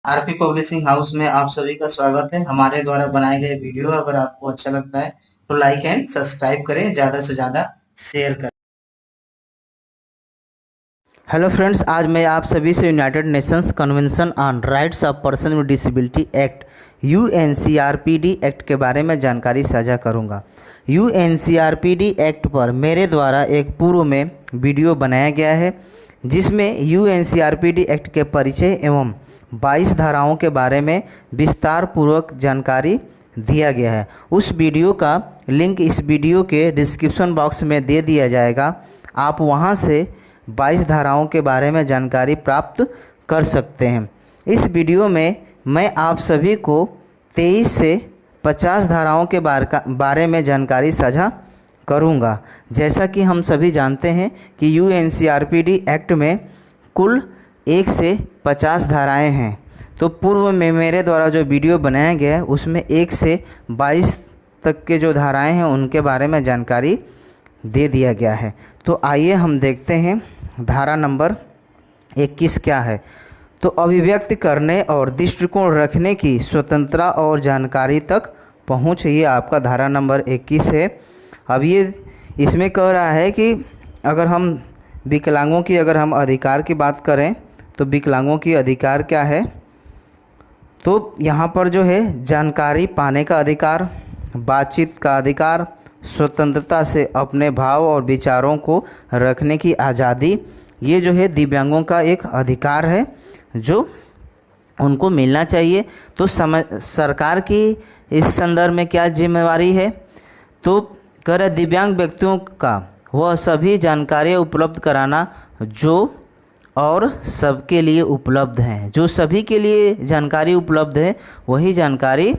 RP publishing house में आप सभी का स्वागत है। हमारे द्वारा बनाए गए वीडियो अगर आपको अच्छा लगता है तो लाइक एंड सब्सक्राइब करें, ज़्यादा से ज़्यादा शेयर करें। हेलो फ्रेंड्स, आज मैं आप सभी से United Nations Convention on Rights of Person with Disability Act UNCRPD Act के बारे में जानकारी साझा करूंगा। यूएनसीआरपीडी एक्ट पर मेरे द्वारा एक पूर्व में वीडियो बनाया गया है जिसमें यूएनसीआरपीडी एक्ट के परिचय एवं 22 धाराओं के बारे में विस्तार पूर्वक जानकारी दिया गया है। उस वीडियो का लिंक इस वीडियो के डिस्क्रिप्शन बॉक्स में दे दिया जाएगा। आप वहां से 22 धाराओं के बारे में जानकारी प्राप्त कर सकते हैं। इस वीडियो में मैं आप सभी को 23 से 50 धाराओं के बारे में जानकारी साझा करूंगा। जैसा कि हम सभी जानते हैं कि यूएनसीआरपीडी एक्ट में कुल 1 से 50 धाराएं हैं। तो पूर्व में मेरे द्वारा जो वीडियो बनाया गया है उसमें 1 से 22 तक के जो धाराएं हैं उनके बारे में जानकारी दे दिया गया है। तो आइए हम देखते हैं धारा नंबर 21 क्या है। तो अभिव्यक्त करने और दृष्टिकोण रखने की स्वतंत्रता और जानकारी तक पहुंच, ये आपका धारा नंबर 21 है। अब ये इसमें कह रहा है कि अगर हम विकलांगों की अगर हम अधिकार की बात करें तो विकलांगों की अधिकार क्या है। तो यहाँ पर जो है जानकारी पाने का अधिकार, बातचीत का अधिकार, स्वतंत्रता से अपने भाव और विचारों को रखने की आज़ादी, ये जो है दिव्यांगों का एक अधिकार है जो उनको मिलना चाहिए। तो सरकार की इस संदर्भ में क्या जिम्मेवारी है, तो कह रहे दिव्यांग व्यक्तियों का वह सभी जानकारी उपलब्ध कराना जो और सबके लिए उपलब्ध हैं। जो सभी के लिए जानकारी उपलब्ध है वही जानकारी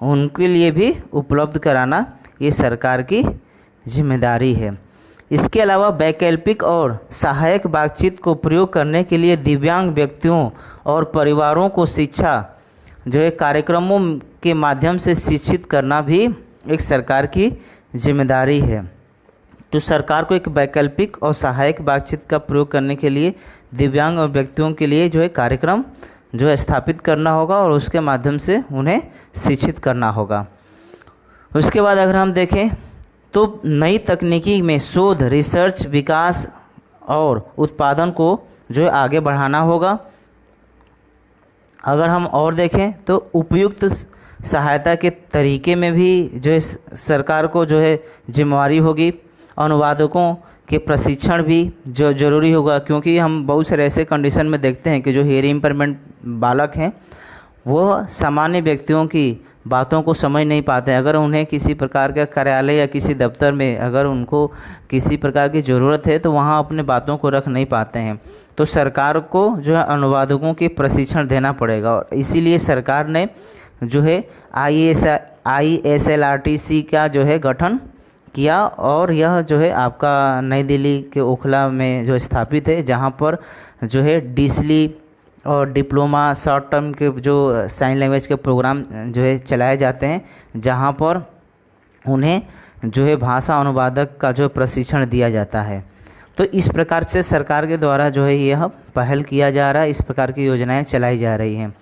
उनके लिए भी उपलब्ध कराना ये सरकार की जिम्मेदारी है। इसके अलावा वैकल्पिक और सहायक बातचीत को प्रयोग करने के लिए दिव्यांग व्यक्तियों और परिवारों को शिक्षा जो है कार्यक्रमों के माध्यम से शिक्षित करना भी एक सरकार की जिम्मेदारी है। तो सरकार को एक वैकल्पिक और सहायक बातचीत का प्रयोग करने के लिए दिव्यांग और व्यक्तियों के लिए जो है कार्यक्रम जो है स्थापित करना होगा और उसके माध्यम से उन्हें शिक्षित करना होगा। उसके बाद अगर हम देखें तो नई तकनीकी में शोध, रिसर्च, विकास और उत्पादन को जो है आगे बढ़ाना होगा। अगर हम और देखें तो उपयुक्त सहायता के तरीके में भी जो है सरकार को जो है जिम्मेवारी होगी। अनुवादकों के प्रशिक्षण भी जो ज़रूरी होगा, क्योंकि हम बहुत सारे ऐसे कंडीशन में देखते हैं कि जो हियरिंग इम्पेयरमेंट बालक हैं वो सामान्य व्यक्तियों की बातों को समझ नहीं पाते हैं। अगर उन्हें किसी प्रकार का कार्यालय या किसी दफ्तर में अगर उनको किसी प्रकार की ज़रूरत है तो वहाँ अपने बातों को रख नहीं पाते हैं। तो सरकार को जो है अनुवादकों की प्रशिक्षण देना पड़ेगा और इसीलिए सरकार ने जो है ISLRTC का जो है गठन किया और यह जो है आपका नई दिल्ली के ओखला में जो स्थापित है, जहाँ पर जो है डिसली और डिप्लोमा शॉर्ट टर्म के जो साइन लैंग्वेज के प्रोग्राम जो है चलाए जाते हैं, जहाँ पर उन्हें जो है भाषा अनुवादक का जो प्रशिक्षण दिया जाता है। तो इस प्रकार से सरकार के द्वारा जो है यह पहल किया जा रहा है, इस प्रकार की योजनाएं चलाई जा रही हैं।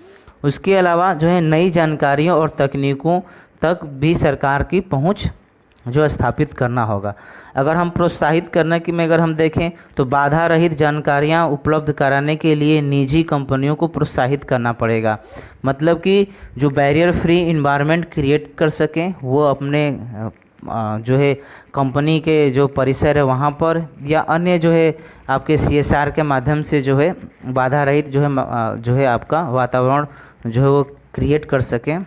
उसके अलावा जो है नई जानकारियों और तकनीकों तक भी सरकार की पहुँच जो स्थापित करना होगा। अगर हम प्रोत्साहित करने की में अगर हम देखें तो बाधा रहित जानकारियां उपलब्ध कराने के लिए निजी कंपनियों को प्रोत्साहित करना पड़ेगा। मतलब कि जो बैरियर फ्री इन्वायरमेंट क्रिएट कर सकें वो अपने जो है कंपनी के जो परिसर है वहाँ पर या अन्य जो है आपके CSR के माध्यम से जो है बाधा रहित जो है आपका वातावरण जो है वो क्रिएट कर सकें।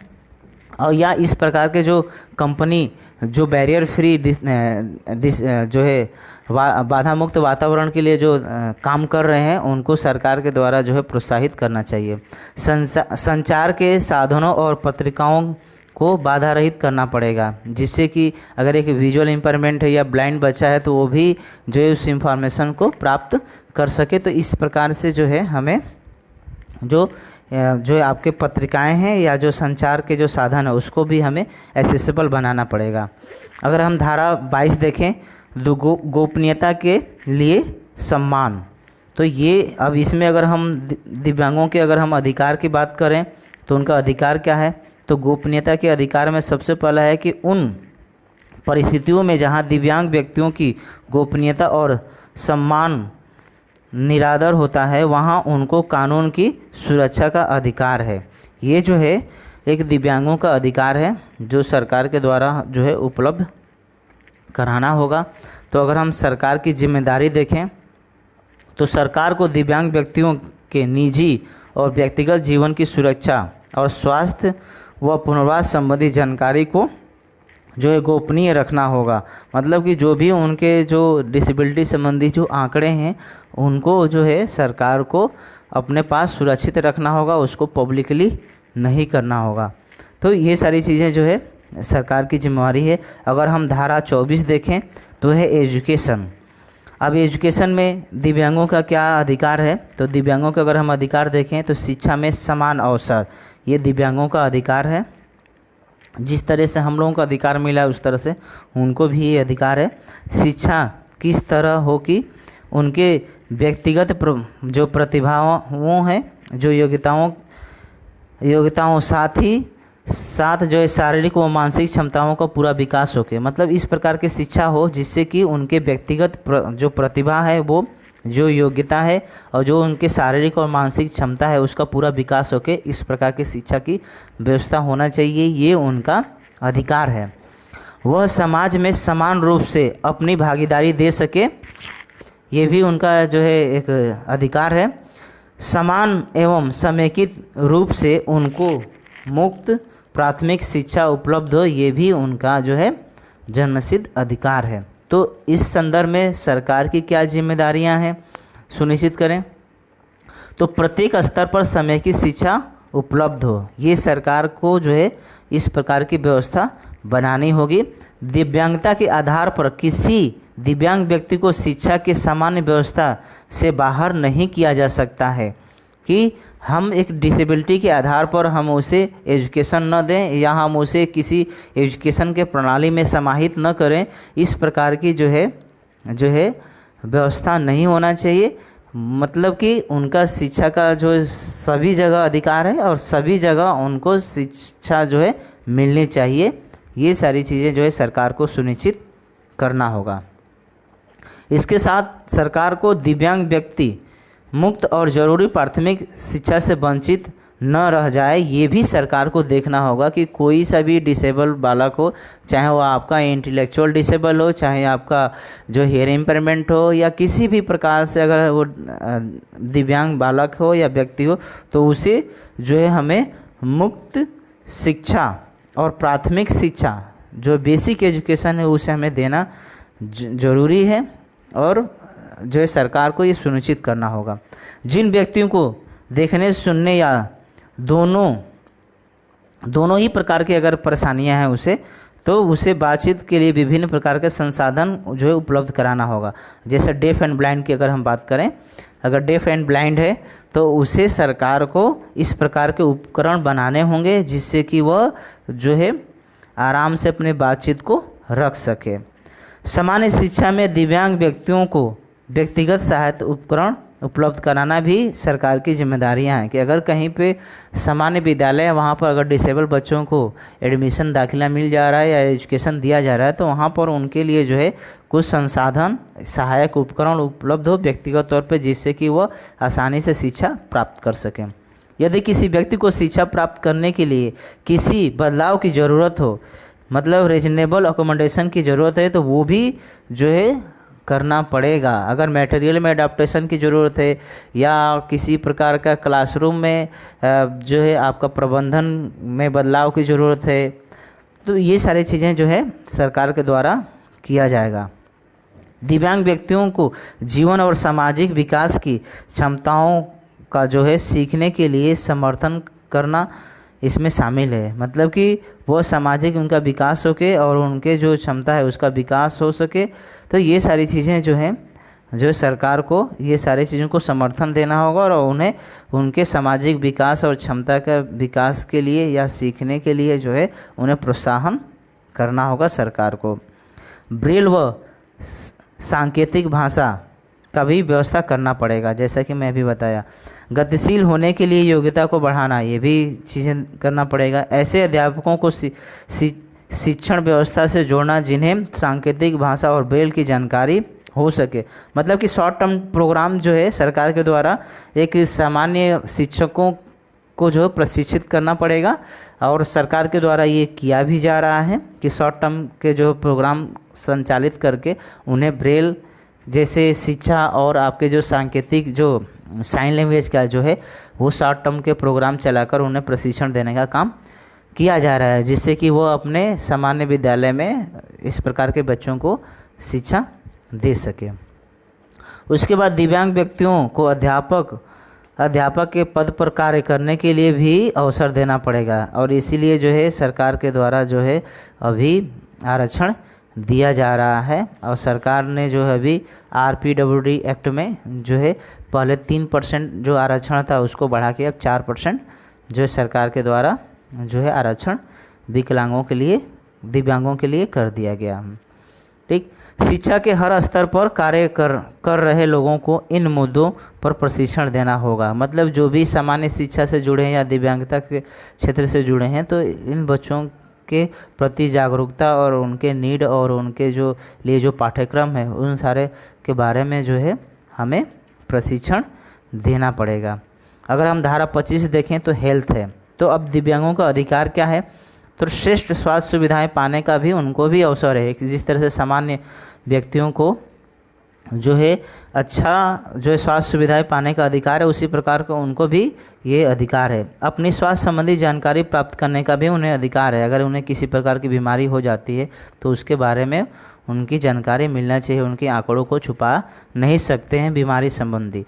और या इस प्रकार के जो कंपनी जो बैरियर फ्री जो है बाधा मुक्त वातावरण के लिए जो काम कर रहे हैं उनको सरकार के द्वारा जो है प्रोत्साहित करना चाहिए। संचार के साधनों और पत्रिकाओं को बाधा रहित करना पड़ेगा, जिससे कि अगर एक विजुअल इम्पेयरमेंट है या ब्लाइंड बच्चा है तो वो भी जो है उस इंफॉर्मेशन को प्राप्त कर सके। तो इस प्रकार से जो है हमें जो आपके पत्रिकाएं हैं या जो संचार के जो साधन है उसको भी हमें एक्सेसिबल बनाना पड़ेगा। अगर हम धारा 22 देखें तो गोपनीयता के लिए सम्मान, तो ये अब इसमें अगर हम दिव्यांगों के अगर हम अधिकार की बात करें तो उनका अधिकार क्या है, तो गोपनीयता के अधिकार में सबसे पहला है कि उन परिस्थितियों में जहां दिव्यांग व्यक्तियों की गोपनीयता और सम्मान निरादर होता है वहां उनको कानून की सुरक्षा का अधिकार है। ये जो है एक दिव्यांगों का अधिकार है जो सरकार के द्वारा जो है उपलब्ध कराना होगा। तो अगर हम सरकार की जिम्मेदारी देखें तो सरकार को दिव्यांग व्यक्तियों के निजी और व्यक्तिगत जीवन की सुरक्षा और स्वास्थ्य व पुनर्वास संबंधी जानकारी को जो है गोपनीय रखना होगा। मतलब कि जो भी उनके जो डिसेबिलिटी संबंधी जो आंकड़े हैं उनको जो है सरकार को अपने पास सुरक्षित रखना होगा, उसको पब्लिकली नहीं करना होगा। तो ये सारी चीज़ें जो है सरकार की जिम्मेवारी है। अगर हम धारा 24 देखें तो है एजुकेशन। अब एजुकेशन में दिव्यांगों का क्या अधिकार है, तो दिव्यांगों का अगर हम अधिकार देखें तो शिक्षा में समान अवसर, ये दिव्यांगों का अधिकार है। जिस तरह से हम लोगों को अधिकार मिला है उस तरह से उनको भी ये अधिकार है। शिक्षा किस तरह हो कि उनके व्यक्तिगत जो प्रतिभाओं हैं, जो योग्यताओं साथ जो है शारीरिक व मानसिक क्षमताओं का पूरा विकास हो के, मतलब इस प्रकार की शिक्षा हो जिससे कि उनके व्यक्तिगत जो प्रतिभा है, वो जो योग्यता है और जो उनके शारीरिक और मानसिक क्षमता है उसका पूरा विकास हो के, इस प्रकार की शिक्षा की व्यवस्था होना चाहिए। ये उनका अधिकार है। वह समाज में समान रूप से अपनी भागीदारी दे सके, ये भी उनका जो है एक अधिकार है। समान एवं समेकित रूप से उनको मुफ्त प्राथमिक शिक्षा उपलब्ध हो, ये भी उनका जो है जन्मसिद्ध अधिकार है। तो इस संदर्भ में सरकार की क्या जिम्मेदारियां हैं सुनिश्चित करें, तो प्रत्येक स्तर पर समेकित शिक्षा उपलब्ध हो, ये सरकार को जो है इस प्रकार की व्यवस्था बनानी होगी। दिव्यांगता के आधार पर किसी दिव्यांग व्यक्ति को शिक्षा के सामान्य व्यवस्था से बाहर नहीं किया जा सकता है कि हम एक डिसेबिलिटी के आधार पर हम उसे एजुकेशन न दें या हम उसे किसी एजुकेशन के प्रणाली में समाहित न करें। इस प्रकार की जो है व्यवस्था नहीं होना चाहिए। मतलब कि उनका शिक्षा का जो सभी जगह अधिकार है और सभी जगह उनको शिक्षा जो है मिलनी चाहिए। ये सारी चीज़ें जो है सरकार को सुनिश्चित करना होगा। इसके साथ सरकार को दिव्यांग व्यक्ति मुक्त और ज़रूरी प्राथमिक शिक्षा से वंचित न रह जाए, ये भी सरकार को देखना होगा कि कोई सा भी डिसेबल बालक हो, चाहे वो आपका इंटेलेक्चुअल डिसेबल हो, चाहे आपका जो हेयर इम्पेयरमेंट हो या किसी भी प्रकार से अगर वो दिव्यांग बालक हो या व्यक्ति हो, तो उसे जो है हमें मुक्त शिक्षा और प्राथमिक शिक्षा जो बेसिक एजुकेशन है उसे हमें देना ज़रूरी है और जो है सरकार को ये सुनिश्चित करना होगा। जिन व्यक्तियों को देखने सुनने या दोनों ही प्रकार की अगर परेशानियां हैं उसे बातचीत के लिए विभिन्न प्रकार के संसाधन जो है उपलब्ध कराना होगा। जैसे डेफ एंड ब्लाइंड की अगर हम बात करें, अगर डेफ एंड ब्लाइंड है तो उसे सरकार को इस प्रकार के उपकरण बनाने होंगे जिससे कि वह जो है आराम से अपने बातचीत को रख सके। सामान्य शिक्षा में दिव्यांग व्यक्तियों को व्यक्तिगत सहायता उपकरण उपलब्ध कराना भी सरकार की जिम्मेदारियां हैं कि अगर कहीं पे सामान्य विद्यालय है वहाँ पर अगर डिसेबल बच्चों को एडमिशन दाखिला मिल जा रहा है या एजुकेशन दिया जा रहा है तो वहाँ पर उनके लिए जो है कुछ संसाधन सहायक उपकरण उपलब्ध हो व्यक्तिगत तौर पे, जिससे कि वह आसानी से शिक्षा प्राप्त कर सकें। यदि किसी व्यक्ति को शिक्षा प्राप्त करने के लिए किसी बदलाव की ज़रूरत हो, मतलब रीजनेबल अकोमोडेशन की ज़रूरत है, तो वो भी जो है करना पड़ेगा। अगर मटेरियल में अडाप्टेशन की ज़रूरत है या किसी प्रकार का क्लासरूम में जो है आपका प्रबंधन में बदलाव की ज़रूरत है, तो ये सारी चीज़ें जो है सरकार के द्वारा किया जाएगा। दिव्यांग व्यक्तियों को जीवन और सामाजिक विकास की क्षमताओं का जो है सीखने के लिए समर्थन करना इसमें शामिल है। मतलब कि वो सामाजिक उनका विकास हो के और उनके जो क्षमता है उसका विकास हो सके। तो ये सारी चीज़ें जो हैं जो सरकार को ये सारी चीज़ों को समर्थन देना होगा और उन्हें उनके सामाजिक विकास और क्षमता का विकास के लिए या सीखने के लिए जो है उन्हें प्रोत्साहन करना होगा सरकार को। ब्रेल व सांकेतिक भाषा का भी व्यवस्था करना पड़ेगा। जैसा कि मैं अभी बताया, गतिशील होने के लिए योग्यता को बढ़ाना, ये भी चीज़ें करना पड़ेगा। ऐसे अध्यापकों को शिक्षण व्यवस्था से जोड़ना जिन्हें सांकेतिक भाषा और ब्रेल की जानकारी हो सके। मतलब कि शॉर्ट टर्म प्रोग्राम जो है सरकार के द्वारा एक सामान्य शिक्षकों को जो प्रशिक्षित करना पड़ेगा, और सरकार के द्वारा ये किया भी जा रहा है कि शॉर्ट टर्म के जो प्रोग्राम संचालित करके उन्हें ब्रेल जैसे शिक्षा और आपके जो सांकेतिक जो साइन लैंग्वेज का जो है वो शॉर्ट टर्म के प्रोग्राम चलाकर उन्हें प्रशिक्षण देने का काम किया जा रहा है, जिससे कि वो अपने सामान्य विद्यालय में इस प्रकार के बच्चों को शिक्षा दे सके। उसके बाद दिव्यांग व्यक्तियों को अध्यापक के पद पर कार्य करने के लिए भी अवसर देना पड़ेगा, और इसीलिए जो है सरकार के द्वारा जो है अभी आरक्षण दिया जा रहा है। और सरकार ने जो है अभी RPWD एक्ट में जो है पहले 3% जो आरक्षण था उसको बढ़ा के अब 4% जो है सरकार के द्वारा जो है आरक्षण विकलांगों के लिए, दिव्यांगों के लिए कर दिया गया। ठीक, शिक्षा के हर स्तर पर कार्य कर रहे लोगों को इन मुद्दों पर प्रशिक्षण देना होगा। मतलब जो भी सामान्य शिक्षा से जुड़े हैं या दिव्यांगता के क्षेत्र से जुड़े हैं, तो इन बच्चों के प्रति जागरूकता और उनके नीड और उनके जो लिए जो पाठ्यक्रम है उन सारे के बारे में जो है हमें प्रशिक्षण देना पड़ेगा। अगर हम धारा 25 देखें तो हेल्थ है, तो अब दिव्यांगों का अधिकार क्या है, तो श्रेष्ठ स्वास्थ्य सुविधाएं पाने का भी उनको भी अवसर है कि जिस तरह से सामान्य व्यक्तियों को जो है अच्छा जो है स्वास्थ्य सुविधाएं पाने का अधिकार है, उसी प्रकार का उनको भी ये अधिकार है। अपनी स्वास्थ्य संबंधी जानकारी प्राप्त करने का भी उन्हें अधिकार है। अगर उन्हें किसी प्रकार की बीमारी हो जाती है तो उसके बारे में उनकी जानकारी मिलना चाहिए, उनके आंकड़ों को छुपा नहीं सकते हैं बीमारी संबंधी।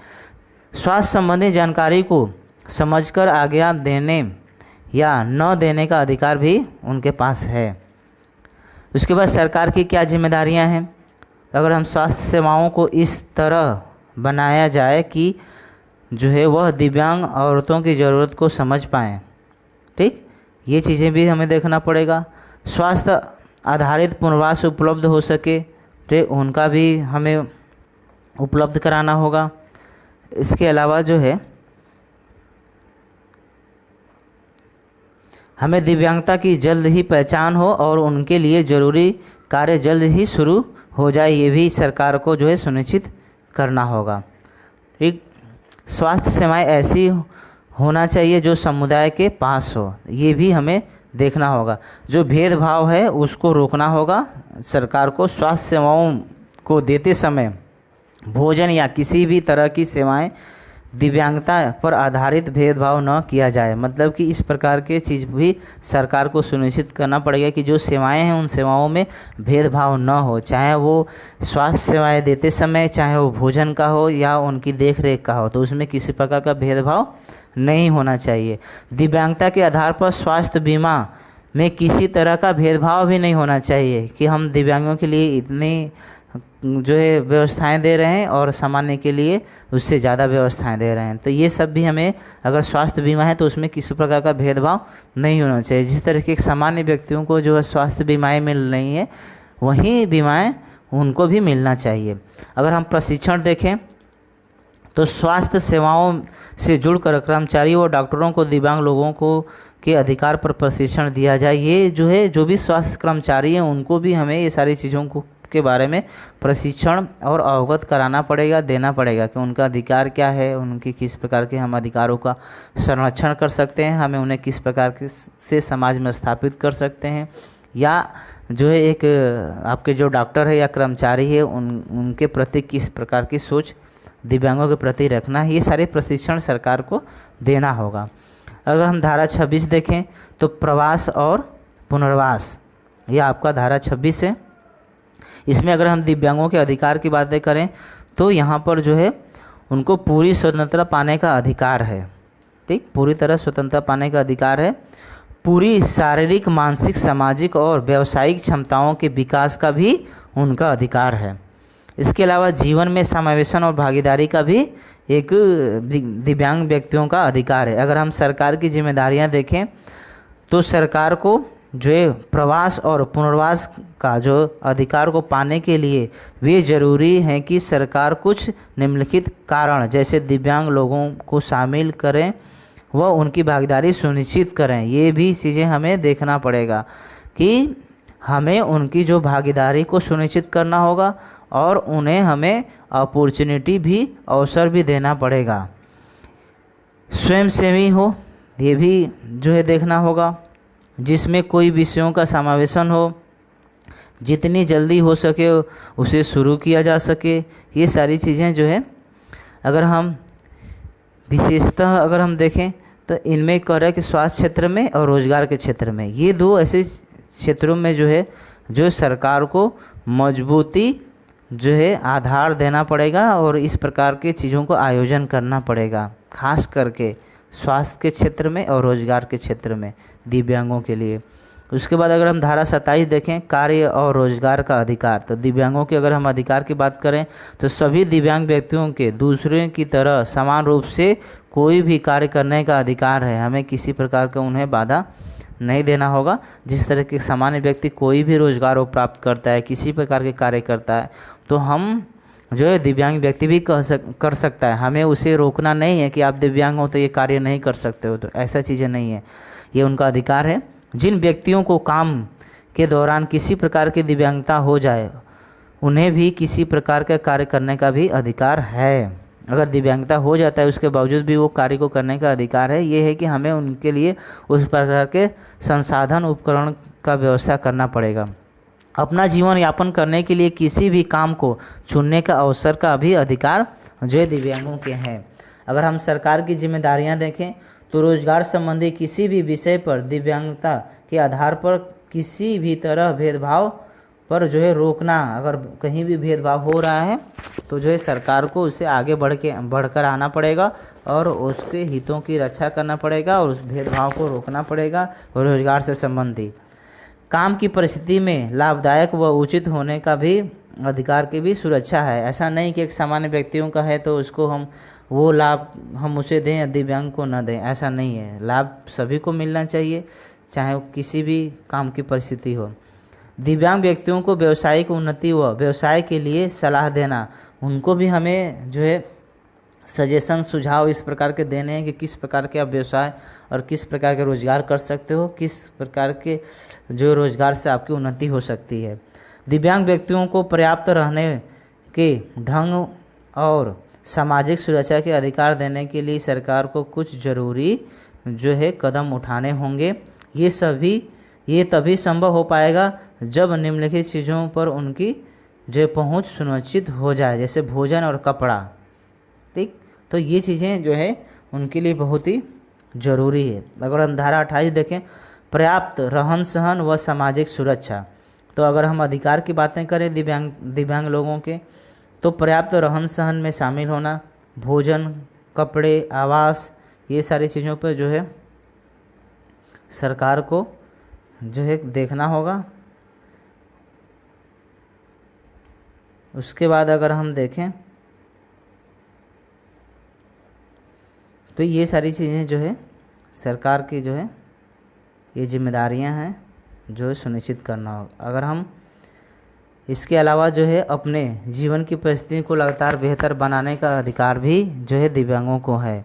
स्वास्थ्य संबंधी जानकारी को समझकर आज्ञा देने या न देने का अधिकार भी उनके पास है। उसके बाद सरकार की क्या जिम्मेदारियां हैं, अगर हम स्वास्थ्य सेवाओं को इस तरह बनाया जाए कि जो है वह दिव्यांग औरतों की ज़रूरत को समझ पाएँ। ठीक, ये चीज़ें भी हमें देखना पड़ेगा। स्वास्थ्य आधारित पुनर्वास उपलब्ध हो सके तो उनका भी हमें उपलब्ध कराना होगा। इसके अलावा जो है हमें दिव्यांगता की जल्द ही पहचान हो और उनके लिए ज़रूरी कार्य जल्द ही शुरू हो जाए, ये भी सरकार को जो है सुनिश्चित करना होगा। ठीक, स्वास्थ्य सेवाएं ऐसी होना चाहिए जो समुदाय के पास हो, ये भी हमें देखना होगा। जो भेदभाव है उसको रोकना होगा। सरकार को स्वास्थ्य सेवाओं को देते समय भोजन या किसी भी तरह की सेवाएं दिव्यांगता पर आधारित भेदभाव न किया जाए। मतलब कि इस प्रकार के चीज़ भी सरकार को सुनिश्चित करना पड़ेगा कि जो सेवाएं हैं उन सेवाओं में भेदभाव न हो, चाहे वो स्वास्थ्य सेवाएं देते समय, चाहे वो भोजन का हो या उनकी देखरेख का हो, तो उसमें किसी प्रकार का भेदभाव नहीं होना चाहिए। दिव्यांगता के आधार पर स्वास्थ्य बीमा में किसी तरह का भेदभाव भी नहीं होना चाहिए कि हम दिव्यांगों के लिए इतनी जो है व्यवस्थाएं दे रहे हैं और सामान्य के लिए उससे ज़्यादा व्यवस्थाएं दे रहे हैं। तो ये सब भी हमें, अगर स्वास्थ्य बीमा है तो उसमें किसी प्रकार का भेदभाव नहीं होना चाहिए। जिस तरह के सामान्य व्यक्तियों को जो है स्वास्थ्य बीमाएं मिल रही हैं, वही बीमाएं उनको भी मिलना चाहिए। अगर हम प्रशिक्षण देखें तो स्वास्थ्य सेवाओं से जुड़कर कर्मचारी व डॉक्टरों को दिव्यांग लोगों को के अधिकार पर प्रशिक्षण दिया जाए। ये जो है जो भी स्वास्थ्य कर्मचारी हैं उनको भी हमें ये सारी चीज़ों को के बारे में प्रशिक्षण और अवगत कराना पड़ेगा, देना पड़ेगा कि उनका अधिकार क्या है, उनकी किस प्रकार के हम अधिकारों का संरक्षण कर सकते हैं, हमें उन्हें किस प्रकार के से समाज में स्थापित कर सकते हैं, या जो है एक आपके जो डॉक्टर है या कर्मचारी है उनके प्रति किस प्रकार की सोच दिव्यांगों के प्रति रखना है। ये सारे प्रशिक्षण सरकार को देना होगा। अगर हम धारा 26 देखें तो प्रवास और पुनर्वास, ये आपका धारा 26 है। इसमें अगर हम दिव्यांगों के अधिकार की बातें करें तो यहाँ पर जो है उनको पूरी स्वतंत्रता पाने का अधिकार है। ठीक, पूरी तरह स्वतंत्रता पाने का अधिकार है। पूरी शारीरिक, मानसिक, सामाजिक और व्यावसायिक क्षमताओं के विकास का भी उनका अधिकार है। इसके अलावा जीवन में समावेशन और भागीदारी का भी एक दिव्यांग व्यक्तियों का अधिकार है। अगर हम सरकार की जिम्मेदारियां देखें तो सरकार को जो है प्रवास और पुनर्वास का जो अधिकार को पाने के लिए वे जरूरी हैं कि सरकार कुछ निम्नलिखित कारण जैसे दिव्यांग लोगों को शामिल करें व उनकी भागीदारी सुनिश्चित करें। ये भी चीज़ें हमें देखना पड़ेगा कि हमें उनकी जो भागीदारी को सुनिश्चित करना होगा और उन्हें हमें अपॉर्चुनिटी भी, अवसर भी देना पड़ेगा। स्वयंसेवी हो, ये भी जो है देखना होगा, जिसमें कोई विषयों का समावेशन हो, जितनी जल्दी हो सके उसे शुरू किया जा सके। ये सारी चीज़ें जो है अगर हम विशेषतः अगर हम देखें तो इनमें कह रहा है कि स्वास्थ्य क्षेत्र में और रोजगार के क्षेत्र में, ये दो ऐसे क्षेत्रों में जो है जो सरकार को मजबूती जो है आधार देना पड़ेगा और इस प्रकार के चीज़ों को आयोजन करना पड़ेगा, खास करके स्वास्थ्य के क्षेत्र में और रोजगार के क्षेत्र में दिव्यांगों के लिए। उसके बाद अगर हम धारा 27 देखें, कार्य और रोजगार का अधिकार, तो दिव्यांगों के अगर हम अधिकार की बात करें तो सभी दिव्यांग व्यक्तियों के दूसरों की तरह समान रूप से कोई भी कार्य करने का अधिकार है। हमें किसी प्रकार का उन्हें बाधा नहीं देना होगा। जिस तरह के सामान्य व्यक्ति कोई भी रोजगार वो प्राप्त करता है, किसी प्रकार के कार्य करता है, तो हम जो है दिव्यांग व्यक्ति भी कर सकता है। हमें उसे रोकना नहीं है कि आप दिव्यांग हो तो ये कार्य नहीं कर सकते हो, तो ऐसा चीज़ें नहीं है, ये उनका अधिकार है। जिन व्यक्तियों को काम के दौरान किसी प्रकार की दिव्यांगता हो जाए उन्हें भी किसी प्रकार का कार्य करने का भी अधिकार है। अगर दिव्यांगता हो जाता है उसके बावजूद भी वो कार्य को करने का अधिकार है। ये है कि हमें उनके लिए उस प्रकार के संसाधन उपकरण का व्यवस्था करना पड़ेगा। अपना जीवन यापन करने के लिए किसी भी काम को चुनने का अवसर का भी अधिकार जो दिव्यांगों के हैं। अगर हम सरकार की जिम्मेदारियां देखें तो रोजगार संबंधी किसी भी विषय पर दिव्यांगता के आधार पर किसी भी तरह भेदभाव पर जो है रोकना, अगर कहीं भी भेदभाव हो रहा है तो जो है सरकार को उससे आगे बढ़कर आना पड़ेगा और उसके हितों की रक्षा करना पड़ेगा और उस भेदभाव को रोकना पड़ेगा। रोजगार से संबंधित काम की परिस्थिति में लाभदायक व उचित होने का भी अधिकार की भी सुरक्षा है। ऐसा नहीं कि एक सामान्य व्यक्तियों का है तो उसको हम वो लाभ हम उसे दें या दिव्यांग को न दें, ऐसा नहीं है। लाभ सभी को मिलना चाहिए, चाहे वो किसी भी काम की परिस्थिति हो। दिव्यांग व्यक्तियों को व्यावसायिक उन्नति व व्यवसाय के लिए सलाह देना, उनको भी हमें जो है सजेशन, सुझाव इस प्रकार के देने हैं कि किस प्रकार के आप व्यवसाय और किस प्रकार के रोजगार कर सकते हो, किस प्रकार के जो रोजगार से आपकी उन्नति हो सकती है। दिव्यांग व्यक्तियों को पर्याप्त रहने के ढंग और सामाजिक सुरक्षा के अधिकार देने के लिए सरकार को कुछ जरूरी जो है कदम उठाने होंगे। ये तभी संभव हो पाएगा जब निम्नलिखित चीज़ों पर उनकी जो पहुंच सुनिश्चित हो जाए, जैसे भोजन और कपड़ा। ठीक, तो ये चीज़ें जो है उनके लिए बहुत ही ज़रूरी है। अगर हम धारा 28 देखें, पर्याप्त रहन सहन व सामाजिक सुरक्षा, तो अगर हम अधिकार की बातें करें दिव्यांग लोगों के, तो पर्याप्त रहन सहन में शामिल होना, भोजन, कपड़े, आवास, ये सारी चीज़ों पर जो है सरकार को जो है देखना होगा। उसके बाद अगर हम देखें तो ये सारी चीज़ें जो है सरकार की जो है ये जिम्मेदारियां हैं जो सुनिश्चित करना होगा। अगर हम इसके अलावा जो है अपने जीवन की परिस्थिति को लगातार बेहतर बनाने का अधिकार भी जो है दिव्यांगों को है।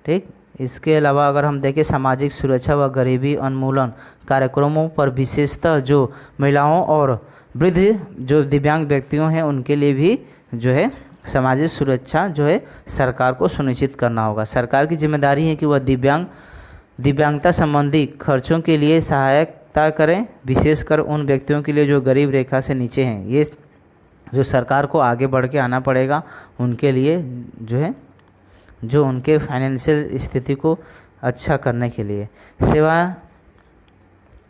ठीक, इसके अलावा अगर हम देखें सामाजिक सुरक्षा व गरीबी उन्मूलन कार्यक्रमों पर विशेषतः जो महिलाओं और वृद्ध जो दिव्यांग व्यक्तियों हैं उनके लिए भी जो है सामाजिक सुरक्षा जो है सरकार को सुनिश्चित करना होगा। सरकार की जिम्मेदारी है कि वह दिव्यांगता संबंधी खर्चों के लिए सहायता करें, विशेषकर उन व्यक्तियों के लिए जो गरीब रेखा से नीचे हैं। ये जो सरकार को आगे बढ़ के आना पड़ेगा उनके लिए जो है जो उनके फाइनेंशियल स्थिति को अच्छा करने के लिए।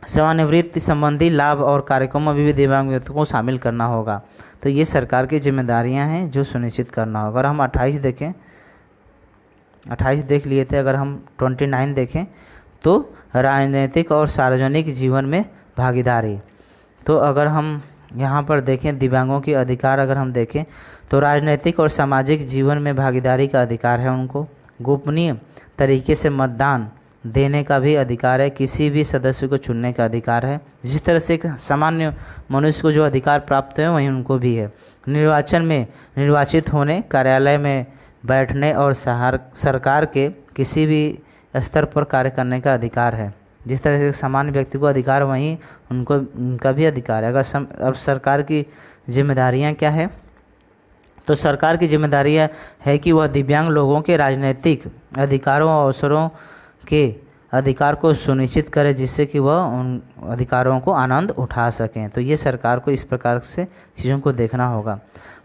सेवानिवृत्ति संबंधी लाभ और कार्यक्रमों में भी दिव्यांग व्यक्तियों को शामिल करना होगा। तो ये सरकार की जिम्मेदारियां हैं जो सुनिश्चित करना होगा। अगर हम 28 देखें, 28 देख लिए थे, अगर हम 29 देखें तो राजनीतिक और सार्वजनिक जीवन में भागीदारी। तो अगर हम यहाँ पर देखें दिव्यांगों के अधिकार अगर हम देखें तो राजनीतिक और सामाजिक जीवन में भागीदारी का अधिकार है उनको। गोपनीय तरीके से मतदान देने का भी अधिकार है, किसी भी सदस्य को चुनने का अधिकार है। जिस तरह से एक सामान्य मनुष्य को जो अधिकार प्राप्त है वहीं उनको भी है। निर्वाचन में निर्वाचित होने, कार्यालय में बैठने और सरकार के किसी भी स्तर पर कार्य करने का अधिकार है। जिस तरह से सामान्य व्यक्ति को अधिकार, वहीं उनका भी अधिकार है। अब सरकार की जिम्मेदारियां क्या है, तो सरकार की जिम्मेदारियां है कि वह दिव्यांग लोगों के राजनीतिक अधिकारों और अवसरों के अधिकार को सुनिश्चित करे, जिससे कि वह उन अधिकारों को आनंद उठा सकें। तो ये सरकार को इस प्रकार से चीज़ों को देखना होगा।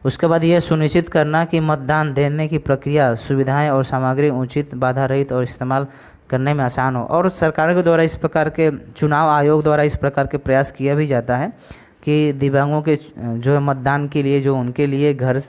उसके बाद यह सुनिश्चित करना कि मतदान देने की प्रक्रिया, सुविधाएं और सामग्री उचित, बाधा रहित और इस्तेमाल करने में आसान हो। और सरकार के द्वारा इस प्रकार के, चुनाव आयोग द्वारा इस प्रकार के प्रयास किया भी जाता है कि दिव्यांगों के जो है मतदान के लिए, जो उनके लिए घर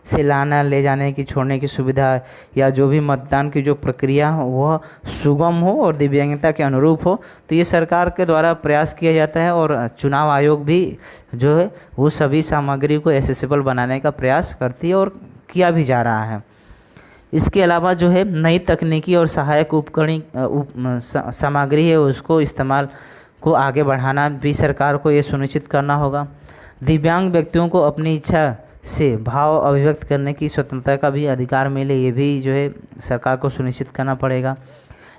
से लाना ले जाने की, छोड़ने की सुविधा, या जो भी मतदान की जो प्रक्रिया हो वह सुगम हो और दिव्यांगता के अनुरूप हो, तो ये सरकार के द्वारा प्रयास किया जाता है। और चुनाव आयोग भी जो है वो सभी सामग्री को एक्सेसिबल बनाने का प्रयास करती है और किया भी जा रहा है। इसके अलावा जो है नई तकनीकी और सहायक उपकरण सामग्री है, उसको इस्तेमाल को आगे बढ़ाना भी सरकार को ये सुनिश्चित करना होगा। दिव्यांग व्यक्तियों को अपनी इच्छा से भाव अभिव्यक्त करने की स्वतंत्रता का भी अधिकार मिले, ये भी जो है सरकार को सुनिश्चित करना पड़ेगा।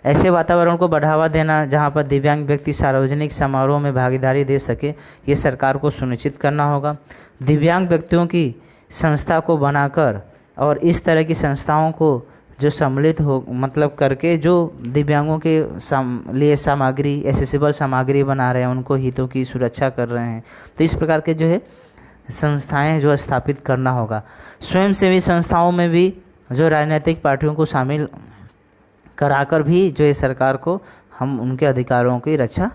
ऐसे वातावरण को बढ़ावा देना जहां पर दिव्यांग व्यक्ति सार्वजनिक समारोह में भागीदारी दे सके, ये सरकार को सुनिश्चित करना होगा। दिव्यांग व्यक्तियों की संस्था को बनाकर और इस तरह की संस्थाओं को जो सम्मिलित हो, मतलब करके जो दिव्यांगों के लिए सामग्री, एक्सेसिबल सामग्री बना रहे हैं, उनको हितों की सुरक्षा कर रहे हैं, तो इस प्रकार के जो है संस्थाएं जो स्थापित करना होगा। स्वयंसेवी संस्थाओं में भी जो राजनीतिक पार्टियों को शामिल कराकर भी जो है सरकार को हम उनके अधिकारों की रक्षा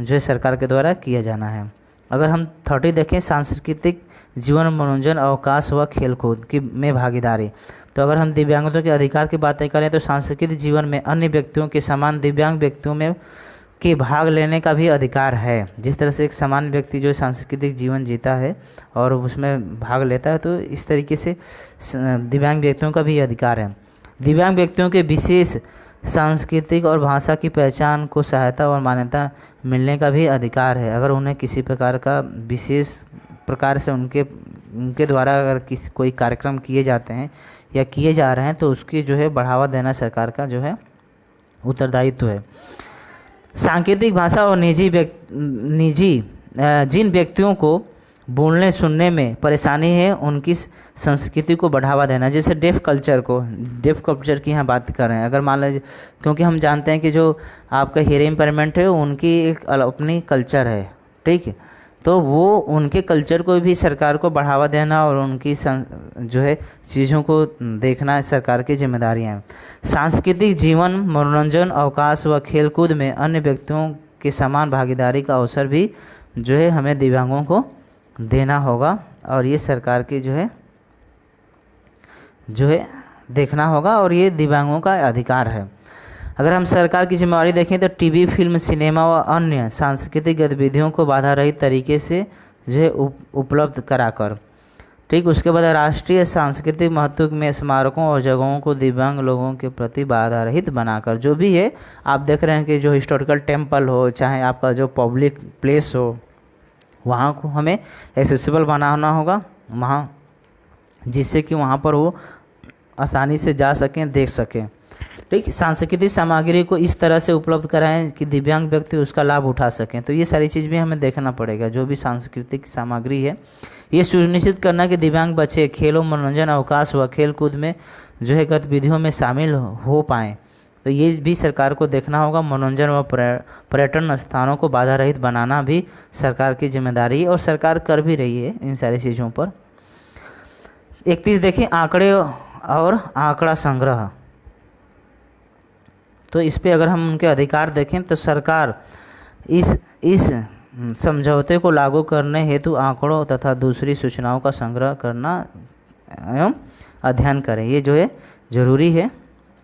जो है सरकार के द्वारा किया जाना है। अगर हम 30 देखें, सांस्कृतिक जीवन, मनोरंजन, अवकाश व खेलकूद की में भागीदारी, तो अगर हम दिव्यांगों के अधिकार की बातें करें तो सांस्कृतिक जीवन में अन्य व्यक्तियों के समान दिव्यांग व्यक्तियों में के भाग लेने का भी अधिकार है। जिस तरह से एक सामान्य व्यक्ति जो सांस्कृतिक जीवन जीता है और उसमें भाग लेता है, तो इस तरीके से दिव्यांग व्यक्तियों का भी अधिकार है। दिव्यांग व्यक्तियों के विशेष सांस्कृतिक और भाषा की पहचान को सहायता और मान्यता मिलने का भी अधिकार है। अगर उन्हें किसी प्रकार का विशेष प्रकार से उनके द्वारा अगर कोई कार्यक्रम किए जाते हैं या किए जा रहे हैं, तो उसकी जो है बढ़ावा देना सरकार का जो है उत्तरदायित्व है। सांकेतिक भाषा और जिन व्यक्तियों को बोलने सुनने में परेशानी है, उनकी संस्कृति को बढ़ावा देना। जैसे डेफ कल्चर की यहाँ बात कर रहे हैं। अगर मान लीजिए, क्योंकि हम जानते हैं कि जो आपका हियरिंग इम्पेयरमेंट है उनकी एक अपनी कल्चर है, ठीक है, तो वो उनके कल्चर को भी सरकार को बढ़ावा देना और उनकी जो है चीज़ों को देखना सरकार की जिम्मेदारियां हैं। सांस्कृतिक जीवन, मनोरंजन, अवकाश व खेलकूद में अन्य व्यक्तियों के समान भागीदारी का अवसर भी जो है हमें दिव्यांगों को देना होगा, और ये सरकार की जो है देखना होगा, और ये दिव्यांगों का अधिकार है। अगर हम सरकार की जिम्मेदारी देखें तो टीवी, फिल्म, सिनेमा व अन्य सांस्कृतिक गतिविधियों को बाधा रहित तरीके से जो है उपलब्ध कराकर, ठीक, उसके बाद राष्ट्रीय सांस्कृतिक महत्व में स्मारकों और जगहों को दिव्यांग लोगों के प्रति बाधा रहित बनाकर, जो भी है आप देख रहे हैं कि जो हिस्टोरिकल टेम्पल हो, चाहे आपका जो पब्लिक प्लेस हो, वहाँ को हमें एक्सेसिबल बनाना होगा वहाँ, जिससे कि वहाँ पर वो आसानी से जा सकें, देख सकें, ठीक। सांस्कृतिक सामग्री को इस तरह से उपलब्ध कराएं कि दिव्यांग व्यक्ति उसका लाभ उठा सकें। तो ये सारी चीज़ भी हमें देखना पड़ेगा। जो भी सांस्कृतिक सामग्री है, ये सुनिश्चित करना कि दिव्यांग बच्चे खेलों, मनोरंजन, अवकाश व खेल कूद में जो है गतिविधियों में शामिल हो पाएँ। तो ये भी सरकार को देखना होगा। मनोरंजन व पर्यटन स्थानों को बाधा रहित बनाना भी सरकार की जिम्मेदारी है, और सरकार कर भी रही है इन सारी चीज़ों पर। 31 देखिए, आंकड़े और आंकड़ा संग्रह। तो इस पे अगर हम उनके अधिकार देखें तो सरकार इस समझौते को लागू करने हेतु आंकड़ों तथा दूसरी सूचनाओं का संग्रह करना एवं अध्ययन करें, ये जो है ज़रूरी है।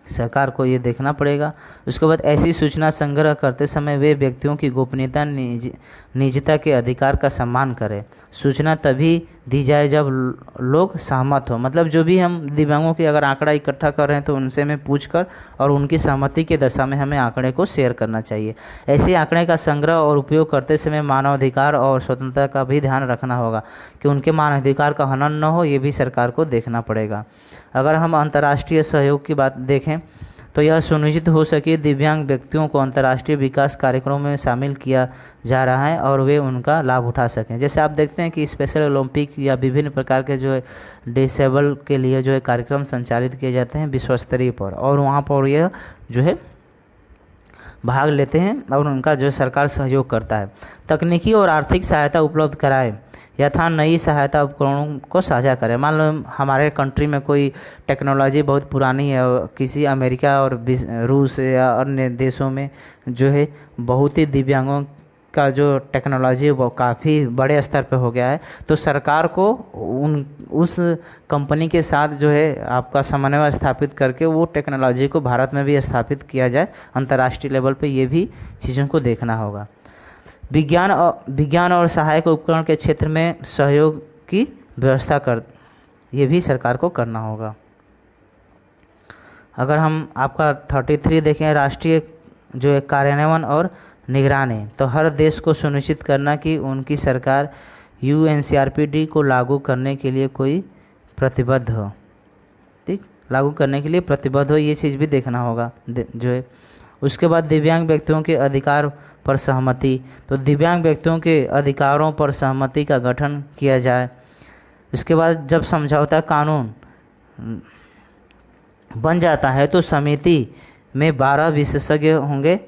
सरकार को ये देखना पड़ेगा। उसके बाद ऐसी सूचना संग्रह करते समय वे व्यक्तियों की गोपनीयता निजता के अधिकार का सम्मान करें। सूचना तभी दी जाए जब लोग सहमत हो, मतलब जो भी हम दिव्यांगों के अगर आंकड़ा इकट्ठा कर रहे हैं तो उनसे हमें पूछकर और उनकी सहमति के दशा में हमें आंकड़े को शेयर करना चाहिए। ऐसे आंकड़े का संग्रह और उपयोग करते समय मानवाधिकार और स्वतंत्रता का भी ध्यान रखना होगा कि उनके मानवाधिकार का हनन न हो, ये भी सरकार को देखना पड़ेगा। अगर हम अंतर्राष्ट्रीय सहयोग की बात देखें तो यह सुनिश्चित हो सके दिव्यांग व्यक्तियों को अंतर्राष्ट्रीय विकास कार्यक्रमों में शामिल किया जा रहा है और वे उनका लाभ उठा सकें। जैसे आप देखते हैं कि स्पेशल ओलंपिक या विभिन्न प्रकार के जो है डिसेबल के लिए जो है कार्यक्रम संचालित किए जाते हैं विश्व स्तरीय पर, और वहाँ पर यह जो है भाग लेते हैं और उनका जो सरकार सहयोग करता है। तकनीकी और आर्थिक सहायता उपलब्ध कराए यथा नई सहायता उपकरणों को साझा करें। मान लो हमारे कंट्री में कोई टेक्नोलॉजी बहुत पुरानी है, किसी अमेरिका और रूस या अन्य देशों में जो है बहुत ही दिव्यांगों का जो टेक्नोलॉजी वो काफ़ी बड़े स्तर पे हो गया है, तो सरकार को उस कंपनी के साथ जो है आपका समन्वय स्थापित करके वो टेक्नोलॉजी को भारत में भी स्थापित किया जाए अंतर्राष्ट्रीय लेवल पे, ये भी चीज़ों को देखना होगा। विज्ञान और सहायक उपकरण के क्षेत्र में सहयोग की व्यवस्था ये भी सरकार को करना होगा। अगर हम आपका 33 देखें राष्ट्रीय जो है कार्यान्वयन और निगरानी, तो हर देश को सुनिश्चित करना कि उनकी सरकार UNCRPD को लागू करने के लिए कोई प्रतिबद्ध हो, ठीक, लागू करने के लिए प्रतिबद्ध हो, ये चीज़ भी देखना होगा जो है। उसके बाद दिव्यांग व्यक्तियों के अधिकार पर सहमति, तो दिव्यांग व्यक्तियों के अधिकारों पर सहमति का गठन किया जाए। उसके बाद जब समझौता कानून बन जाता है तो समिति में 12 विशेषज्ञ होंगे।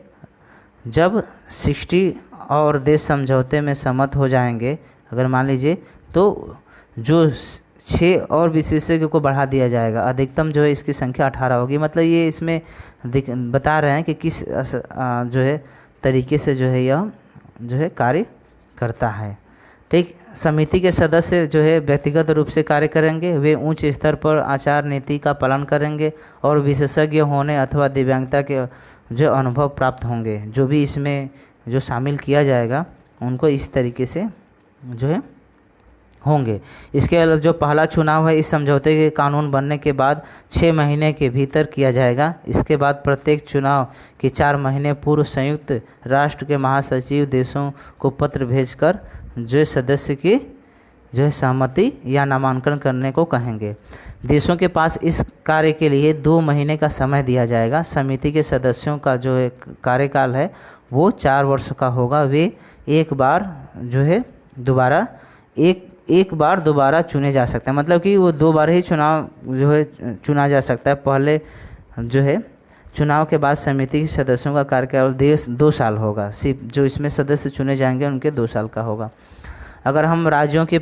जब 60 और देश समझौते में सहमत हो जाएंगे, अगर मान लीजिए, तो जो 6 और विशेषज्ञ को बढ़ा दिया जाएगा। अधिकतम जो है इसकी संख्या 18 होगी। मतलब ये इसमें बता रहे हैं कि किस जो है तरीके से जो है यह जो है कार्य करता है, ठीक। समिति के सदस्य जो है व्यक्तिगत रूप से कार्य करेंगे, वे उच्च स्तर पर आचार नीति का पालन करेंगे और विशेषज्ञ होने अथवा दिव्यांगता के जो अनुभव प्राप्त होंगे। जो भी इसमें जो शामिल किया जाएगा उनको इस तरीके से जो है होंगे। इसके अलावा जो पहला चुनाव है इस समझौते के कानून बनने के बाद 6 महीने के भीतर किया जाएगा। इसके बाद प्रत्येक चुनाव के 4 महीने पूर्व संयुक्त राष्ट्र के महासचिव देशों को पत्र भेजकर जो सदस्य की जो है सहमति या नामांकन करने को कहेंगे। देशों के पास इस कार्य के लिए 2 महीने का समय दिया जाएगा। समिति के सदस्यों का जो है कार्यकाल है वो 4 वर्ष का होगा। वे एक बार जो है एक बार दोबारा चुने जा सकते हैं, मतलब कि वो 2 बार ही चुनाव जो है चुना जा सकता है। पहले जो है चुनाव के बाद समिति के सदस्यों का कार्यकाल 2 साल होगा। सिर्फ जो इसमें सदस्य चुने जाएंगे उनके 2 साल का होगा। अगर हम राज्यों के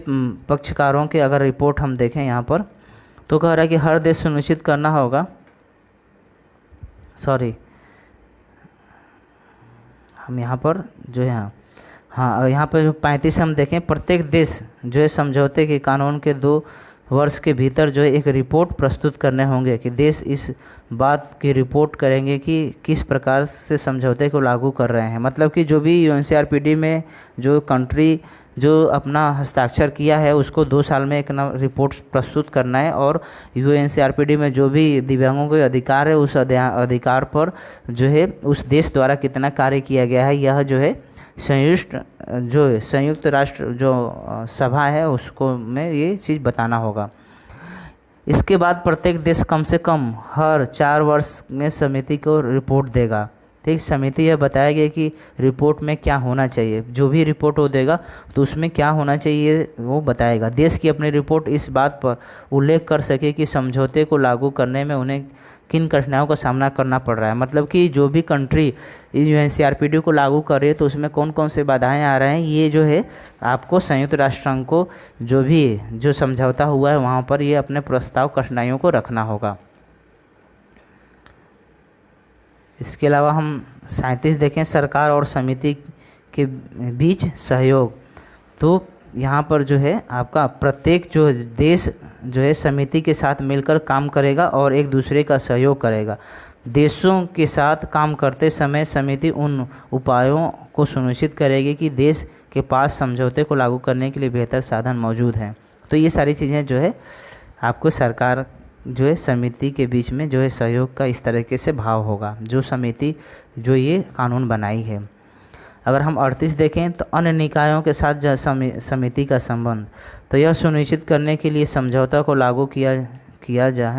पक्षकारों के अगर रिपोर्ट हम देखें यहाँ पर, तो कह रहा है कि हर देश सुनिश्चित करना होगा, हम यहाँ पर जो है हाँ यहाँ पर 35 हम देखें, प्रत्येक देश जो है समझौते के कानून के 2 वर्ष के भीतर जो है एक रिपोर्ट प्रस्तुत करने होंगे कि देश इस बात की रिपोर्ट करेंगे कि किस प्रकार से समझौते को लागू कर रहे हैं। मतलब कि जो भी UNCRPD में जो कंट्री जो अपना हस्ताक्षर किया है उसको 2 साल में एक रिपोर्ट प्रस्तुत करना है, और UNCRPD में जो भी दिव्यांगों के अधिकार है उस अधिकार पर जो है उस देश द्वारा कितना कार्य किया गया है, यह जो है संयुक्त राष्ट्र जो सभा है उसको में ये चीज़ बताना होगा। इसके बाद प्रत्येक देश कम से कम हर 4 वर्ष में समिति को रिपोर्ट देगा, ठीक। समिति यह बताएगी कि रिपोर्ट में क्या होना चाहिए, जो भी रिपोर्ट वो देगा तो उसमें क्या होना चाहिए वो बताएगा। देश की अपनी रिपोर्ट इस बात पर उल्लेख कर सके कि समझौते को लागू करने में उन्हें किन कठिनाइयों का सामना करना पड़ रहा है। मतलब कि जो भी कंट्री UNCRPD को लागू कर रही है तो उसमें कौन कौन से बाधाएं आ रहे हैं, ये जो है आपको संयुक्त राष्ट्र संघ को जो समझौता हुआ है वहाँ पर ये अपने प्रस्ताव कठिनाइयों को रखना होगा। इसके अलावा हम 37 देखें सरकार और समिति के बीच सहयोग, तो यहाँ पर जो है आपका प्रत्येक जो देश जो है समिति के साथ मिलकर काम करेगा और एक दूसरे का सहयोग करेगा। देशों के साथ काम करते समय समिति उन उपायों को सुनिश्चित करेगी कि देश के पास समझौते को लागू करने के लिए बेहतर साधन मौजूद हैं। तो ये सारी चीज़ें जो है आपको सरकार जो है समिति के बीच में जो है सहयोग का इस तरीके से भाव होगा जो समिति जो ये कानून बनाई है। अगर हम 38 देखें तो अन्य निकायों के साथ समिति का संबंध, तो यह सुनिश्चित करने के लिए समझौता को लागू किया जा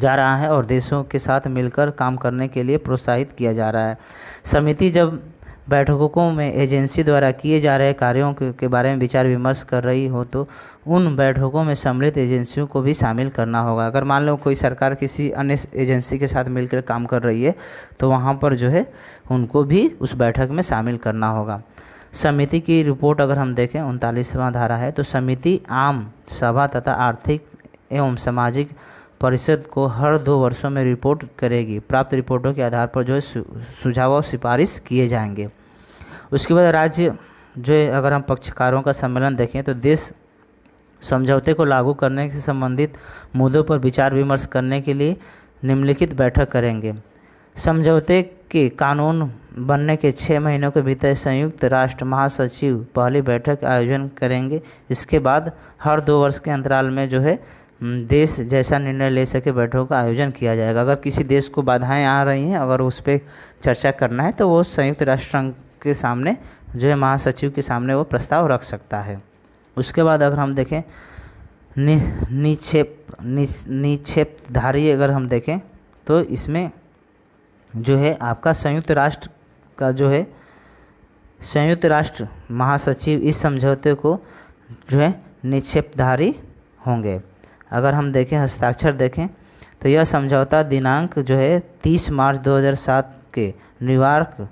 रहा है और देशों के साथ मिलकर काम करने के लिए प्रोत्साहित किया जा रहा है। समिति जब बैठकों में एजेंसी द्वारा किए जा रहे कार्यों के बारे में विचार विमर्श कर रही हो तो उन बैठकों में सम्मिलित एजेंसियों को भी शामिल करना होगा। अगर मान लो कोई सरकार किसी अन्य एजेंसी के साथ मिलकर काम कर रही है तो वहाँ पर जो है उनको भी उस बैठक में शामिल करना होगा। समिति की रिपोर्ट अगर हम देखें 39वां धारा है, तो समिति आम सभा तथा आर्थिक एवं सामाजिक परिषद को हर 2 वर्षों में रिपोर्ट करेगी। प्राप्त रिपोर्टों के आधार पर जो है सुझाव और सिफारिश किए जाएंगे। उसके बाद राज्य जो है अगर हम पक्षकारों का सम्मेलन देखें तो देश समझौते को लागू करने से संबंधित मुद्दों पर विचार विमर्श करने के लिए निम्नलिखित बैठक करेंगे। समझौते के कानून बनने के 6 महीनों के भीतर संयुक्त राष्ट्र महासचिव पहली बैठक आयोजन करेंगे। इसके बाद हर 2 वर्ष के अंतराल में जो है देश जैसा निर्णय ले सके बैठकों का आयोजन किया जाएगा। अगर किसी देश को बाधाएं आ रही हैं, अगर उस पर चर्चा करना है तो वो संयुक्त राष्ट्र संघ के सामने जो है महासचिव के सामने वो प्रस्ताव रख सकता है। उसके बाद अगर हम देखें निक्षेपधारी अगर हम देखें तो इसमें जो है आपका संयुक्त राष्ट्र का जो है संयुक्त राष्ट्र महासचिव इस समझौते को जो है निक्षेपधारी होंगे। अगर हम देखें हस्ताक्षर देखें तो यह समझौता दिनांक जो है 30 मार्च 2007 के न्यूयॉर्क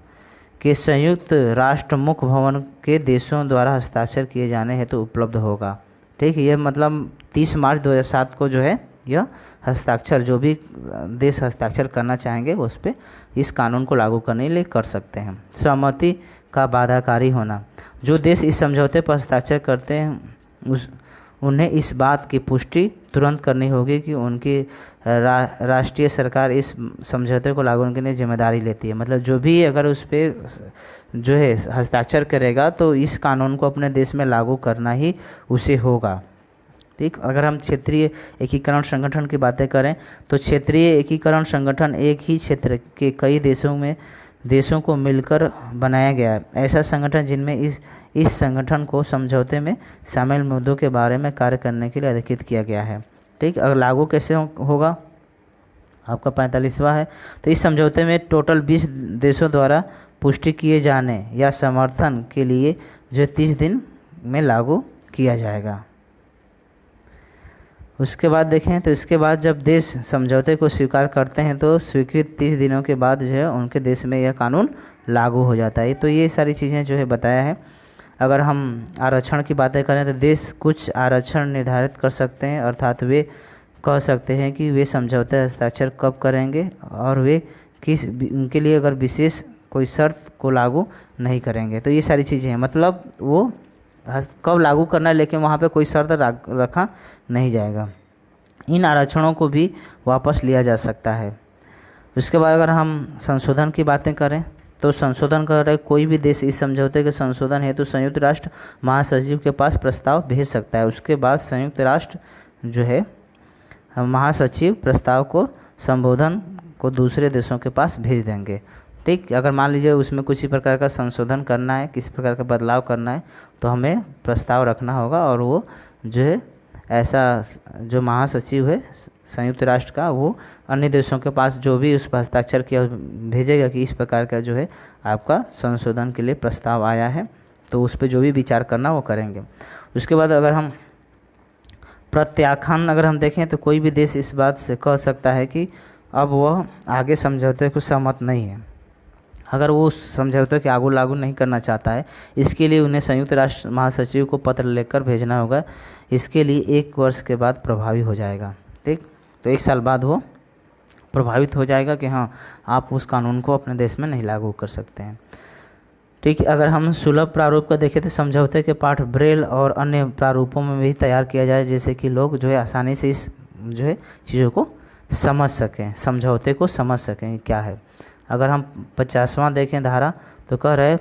के संयुक्त राष्ट्र मुख्य भवन के देशों द्वारा हस्ताक्षर किए जाने हेतु उपलब्ध होगा। ठीक है, यह मतलब 30 मार्च 2007 को जो है यह हस्ताक्षर जो भी देश हस्ताक्षर करना चाहेंगे उस पर इस कानून को लागू करने के लिए कर सकते हैं। सहमति का बाधाकारी होना, जो देश इस समझौते पर हस्ताक्षर करते हैं उन्हें इस बात की पुष्टि तुरंत करनी होगी कि उनकी राष्ट्रीय सरकार इस समझौते को लागू करने के लिए जिम्मेदारी लेती है। मतलब जो भी अगर उस पर जो है हस्ताक्षर करेगा तो इस कानून को अपने देश में लागू करना ही उसे होगा। ठीक, अगर हम क्षेत्रीय एकीकरण संगठन की बातें करें तो क्षेत्रीय एकीकरण संगठन एक ही क्षेत्र के कई देशों को मिलकर बनाया गया है। ऐसा संगठन जिनमें इस संगठन को समझौते में शामिल मुद्दों के बारे में कार्य करने के लिए अधिकृत किया गया है। ठीक, अगर लागू कैसे होगा आपका 45वां है, तो इस समझौते में टोटल 20 देशों द्वारा पुष्टि किए जाने या समर्थन के लिए जो 30 दिन में लागू किया जाएगा। उसके बाद देखें तो इसके बाद जब देश समझौते को स्वीकार करते हैं तो स्वीकृत 30 दिनों के बाद जो है उनके देश में यह कानून लागू हो जाता है। तो ये सारी चीज़ें जो है बताया है। अगर हम आरक्षण की बातें करें तो देश कुछ आरक्षण निर्धारित कर सकते हैं, अर्थात वे कह सकते हैं कि वे समझौते हस्ताक्षर कब करेंगे और वे उनके लिए अगर विशेष कोई शर्त को लागू नहीं करेंगे। तो ये सारी चीज़ें हैं, मतलब वो कब लागू करना है लेकिन वहाँ पे कोई शर्त रखा नहीं जाएगा। इन आरक्षणों को भी वापस लिया जा सकता है। उसके बाद अगर हम संशोधन की बातें करें तो संशोधन कर रहे कोई भी देश इस समझौते के संशोधन हेतु संयुक्त राष्ट्र महासचिव के पास प्रस्ताव भेज सकता है। उसके बाद संयुक्त राष्ट्र जो है महासचिव प्रस्ताव को संबोधन को दूसरे देशों के पास भेज देंगे। ठीक, अगर मान लीजिए उसमें कुछ ही प्रकार का संशोधन करना है, किसी प्रकार का बदलाव करना है तो हमें प्रस्ताव रखना होगा और वो जो है ऐसा जो महासचिव है संयुक्त राष्ट्र का वो अन्य देशों के पास जो भी उस पर हस्ताक्षर किया भेजेगा कि इस प्रकार का जो है आपका संशोधन के लिए प्रस्ताव आया है, तो उस पर जो भी विचार करना वो करेंगे। उसके बाद अगर हम प्रत्याख्यान अगर हम देखें तो कोई भी देश इस बात से कह सकता है कि अब वह आगे समझौते को सहमत नहीं है। अगर वो उस समझौते के आगू लागू नहीं करना चाहता है, इसके लिए उन्हें संयुक्त राष्ट्र महासचिव को पत्र लेकर भेजना होगा। इसके लिए 1 वर्ष के बाद प्रभावी हो जाएगा। ठीक, तो 1 साल बाद वो प्रभावित हो जाएगा कि हाँ आप उस कानून को अपने देश में नहीं लागू कर सकते हैं। ठीक है। अगर हम सुलभ प्रारूप का देखें तो समझौते के पाठ ब्रेल और अन्य प्रारूपों में भी तैयार किया जाए, जैसे कि लोग जो है आसानी से इस जो है चीज़ों को समझ सकें, समझौते को समझ सकें क्या है। अगर हम 50वां देखें धारा तो कह रहे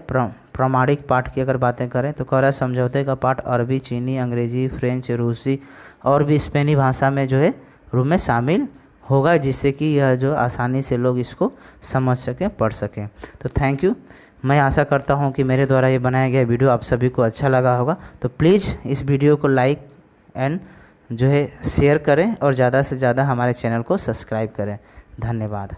प्रामाणिक पाठ की अगर बातें करें तो कह रहा है समझौते का पाठ अरबी, चीनी, अंग्रेजी, फ्रेंच, रूसी और भी स्पेनी भाषा में जो है रूप में शामिल होगा, जिससे कि यह जो आसानी से लोग इसको समझ सकें, पढ़ सकें। तो थैंक यू। मैं आशा करता हूं कि मेरे द्वारा ये बनाया गया वीडियो आप सभी को अच्छा लगा होगा। तो प्लीज़ इस वीडियो को लाइक एंड जो है शेयर करें और ज़्यादा से ज़्यादा हमारे चैनल को सब्सक्राइब करें। धन्यवाद।